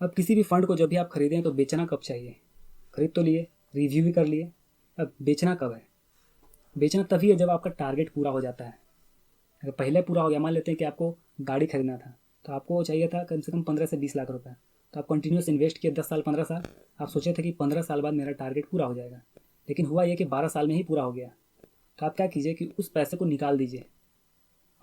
अब किसी भी फंड को जब भी आप खरीदें तो बेचना कब चाहिए? खरीद तो लिए, रिव्यू भी कर लिए, अब बेचना कब है? बेचना तभी है जब आपका टारगेट पूरा हो जाता है। अगर पहले पूरा हो गया, मान लेते हैं कि आपको गाड़ी खरीदना था, तो आपको चाहिए था कम से कम 15 से 20 लाख रुपए, तो आप कंटिन्यूस इन्वेस्ट किए 10 साल 15 साल, आप सोचे थे कि 15 साल बाद मेरा टारगेट पूरा हो जाएगा, लेकिन हुआ ये कि 12 साल में ही पूरा हो गया। तो आप क्या कीजिए कि उस पैसे को निकाल दीजिए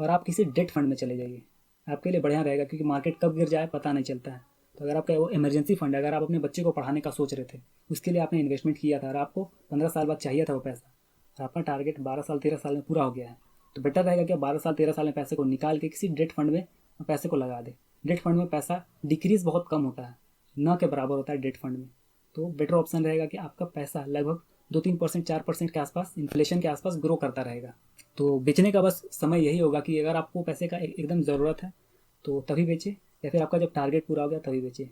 और आप किसी डेट फंड में चले जाइए। आपके लिए बढ़िया रहेगा, क्योंकि मार्केट कब गिर जाए पता नहीं चलता है। तो अगर आपका वो इमरजेंसी फंड है, अगर आप अपने बच्चे को पढ़ाने का सोच रहे थे, उसके लिए आपने इन्वेस्टमेंट किया था और आपको 15 साल बाद चाहिए था वो पैसा, और आपका टारगेट 12 साल 13 साल में पूरा हो गया है, तो बेटर रहेगा कि 12 साल 13 साल में पैसे को निकाल के किसी डेट फंड में पैसे को लगा दे। डेट फंड में पैसा डिक्रीज बहुत कम होता है, न के बराबर होता है डेट फंड में। तो बेटर ऑप्शन रहेगा कि आपका पैसा लगभग 2-3% 4% के आसपास, इन्फ्लेशन के आसपास ग्रो करता रहेगा। तो बेचने का बस समय यही होगा कि अगर आपको पैसे का एकदम ज़रूरत है तो तभी बेचे, या फिर आपका जब टारगेट पूरा हो गया तभी बेचे।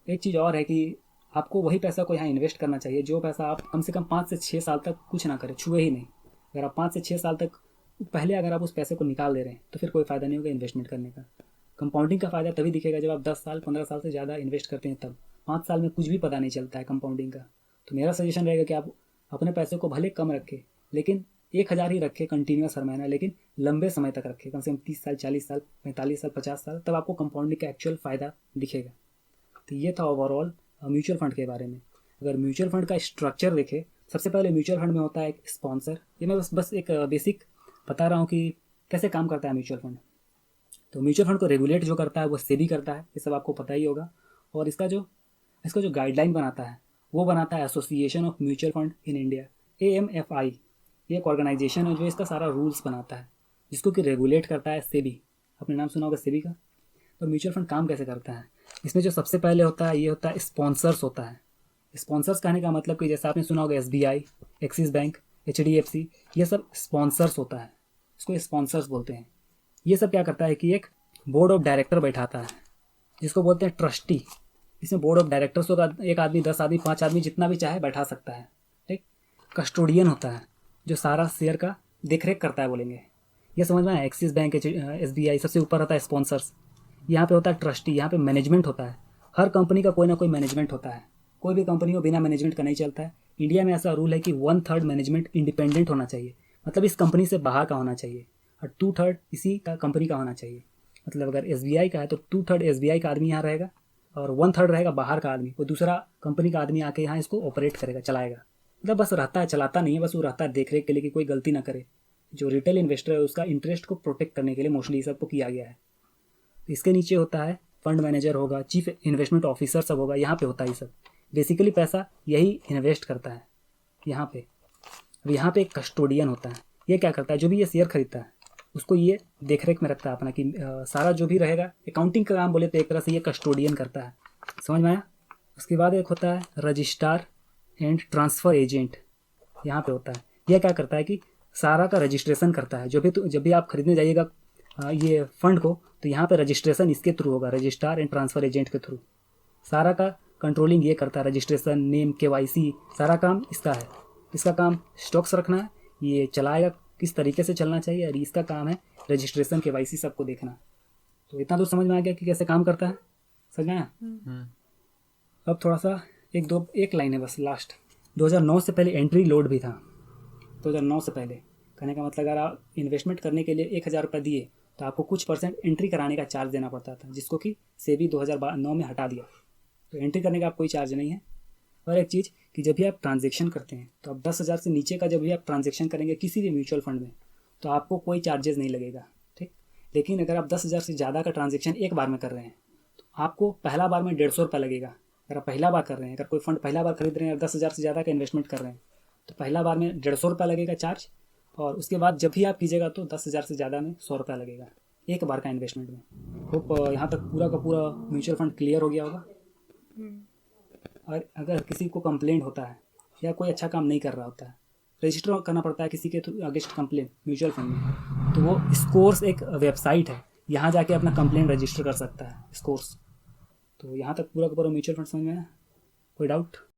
एक चीज़ और है कि आपको वही पैसा को यहाँ इन्वेस्ट करना चाहिए जो पैसा आप कम से कम 5 से 6 साल तक कुछ ना करें, छुए ही नहीं। अगर आप 5 से 6 साल तक पहले अगर आप उस पैसे को निकाल दे रहे हैं तो फिर कोई फ़ायदा नहीं होगा इन्वेस्टमेंट करने का। कंपाउंडिंग का फ़ायदा तभी दिखेगा जब आप 10 साल 15 साल से ज़्यादा इन्वेस्ट करते हैं, तब 5 साल में कुछ भी पता नहीं चलता है कंपाउंडिंग का। तो मेरा सजेशन रहेगा कि आप अपने पैसे को भले कम रखें, लेकिन 1,000 ही रखें कंटिन्यूस हर महीना, लेकिन लंबे समय तक रखें, कम से कम 30 साल 40 साल 45 साल 50 साल, तब आपको कंपाउंडिंग का एक्चुअल फ़ायदा दिखेगा। तो ये था ओवरऑल म्यूचुअल फंड के बारे में। अगर म्यूचुअल फंड का स्ट्रक्चर देखें, सबसे पहले म्यूचुअल फंड में होता है एक स्पॉन्सर। ये मैं बस एक बेसिक बता रहा हूँ कि कैसे काम करता है म्यूचुअल फंड। तो म्यूचुअल फंड को रेगुलेट जो करता है वो सेबी करता है, ये सब आपको पता ही होगा। और इसका जो गाइडलाइन बनाता है वो बनाता है association of mutual fund in India, AMFI। ये एक ऑर्गेनाइजेशन है जो इसका सारा रूल्स बनाता है, जिसको कि रेगुलेट करता है सेबी। आपने नाम सुना होगा सेबी का। तो म्यूचुअल फंड काम कैसे करता है, इसमें जो सबसे पहले होता है ये होता है स्पॉन्सर्स होता है। स्पॉन्सर्स कहने का मतलब कि जैसे आपने सुना होगा SBI, एक्सिस बैंक, HDFC, ये सब स्पॉन्सर्स होता है, इसको स्पॉन्सर्स बोलते हैं। ये सब क्या करता है कि एक बोर्ड ऑफ डायरेक्टर बैठाता है, जिसको बोलते हैं ट्रस्टी। इसमें बोर्ड ऑफ डायरेक्टर्स होगा, 1 आदमी 10 आदमी 5 आदमी जितना भी चाहे बैठा सकता है। ठीक। कस्टोडियन होता है जो सारा शेयर का देखरेख करता है, बोलेंगे। ये समझ में आया। एक्सिस बैंक, SBI, सबसे ऊपर होता है स्पॉन्सर्स। यहाँ पे होता है ट्रस्टी, यहाँ पे मैनेजमेंट होता है। हर कंपनी का कोई ना कोई मैनेजमेंट होता है, कोई भी कंपनी हो बिना मैनेजमेंट का नहीं चलता है। इंडिया में ऐसा रूल है कि 1/3 मैनेजमेंट इंडिपेंडेंट होना चाहिए, मतलब इस कंपनी से बाहर का होना चाहिए, और 2/3 इसी का कंपनी का होना चाहिए। मतलब अगर SBI का है तो 2/3 SBI का आदमी यहाँ रहेगा और 1/3 रहेगा बाहर का आदमी, वो दूसरा कंपनी का आदमी आके यहाँ इसको ऑपरेट करेगा, चलाएगा। मतलब बस रहता है, चलाता नहीं है, बस वो रहता है देख रेख के लिए कि कोई गलती ना करे। जो रिटेल इन्वेस्टर है उसका इंटरेस्ट को प्रोटेक्ट करने के लिए मोस्टली सबको किया गया है। इसके नीचे होता है फंड मैनेजर होगा, चीफ इन्वेस्टमेंट ऑफिसर सब होगा, यहाँ पे होता है ये सब। बेसिकली पैसा यही इन्वेस्ट करता है यहाँ पे। अब यहाँ पे एक कस्टोडियन होता है, ये क्या करता है, जो भी ये शेयर खरीदता है उसको ये देख रेख में रखता है अपना, कि सारा जो भी रहेगा अकाउंटिंग का काम बोले तो एक तरह से ये कस्टोडियन करता है। समझ में आया। उसके बाद एक होता है रजिस्ट्रार एंड ट्रांसफ़र एजेंट, यहाँ पे होता है। यह क्या करता है कि सारा का रजिस्ट्रेशन करता है। जब भी आप खरीदने जाइएगा ये फंड को, तो यहाँ पे रजिस्ट्रेशन इसके थ्रू होगा, रजिस्ट्रार एंड ट्रांसफ़र एजेंट के थ्रू। सारा का कंट्रोलिंग ये करता है, रजिस्ट्रेशन, नेम, KYC, सारा काम इसका है। इसका काम स्टॉक्स रखना है, ये चलाएगा किस तरीके से चलना चाहिए, और इसका काम है रजिस्ट्रेशन, KYC सबको देखना। तो इतना तो समझ में आ गया कि कैसे काम करता है। समझ में आया। अब थोड़ा सा एक लाइन है बस लास्ट। 2009 से पहले एंट्री लोड भी था। 2009 से पहले कहने का मतलब, अगर आप इन्वेस्टमेंट करने के लिए 1,000 रुपये दिए तो आपको कुछ % एंट्री कराने का चार्ज देना पड़ता था, जिसको कि सेबी 2009 में हटा दिया। तो एंट्री करने का आप कोई चार्ज नहीं है। और एक चीज़ कि जब भी आप ट्रांजेक्शन करते हैं तो आप 10,000 से नीचे का जब भी आप ट्रांजेक्शन करेंगे किसी भी म्यूचुअल फंड में, तो आपको कोई चार्जेस नहीं लगेगा। ठीक। लेकिन अगर आप 10,000 से ज़्यादा का ट्रांजेक्शन एक बार में कर रहे हैं तो आपको पहला बार में 150 रुपये लगेगा। अगर आप पहला बार कर रहे हैं, अगर कोई फंड पहला बार खरीद रहे हैं और 10,000 से ज़्यादा का इन्वेस्टमेंट कर रहे हैं, तो पहला बार में 150 रुपये लगेगा चार्ज। और उसके बाद जब भी आप कीजिएगा तो 10,000 से ज़्यादा में 100 रुपये लगेगा एक बार का इन्वेस्टमेंट में। होप यहाँ तक पूरा का पूरा म्यूचुअल फंड क्लियर हो गया होगा। और अगर किसी को कंप्लेंट होता है या कोई अच्छा काम नहीं कर रहा होता है, रजिस्टर करना पड़ता है किसी के अगेंस्ट कंप्लेंट म्यूचुअल फंड में, तो वो स्कोर्स एक वेबसाइट है, यहाँ जाके अपना कंप्लेंट रजिस्टर कर सकता है, स्कोर्स। तो यहाँ तक पूरा का पूरा म्यूचुअल फंड समझ में आया। कोई डाउट?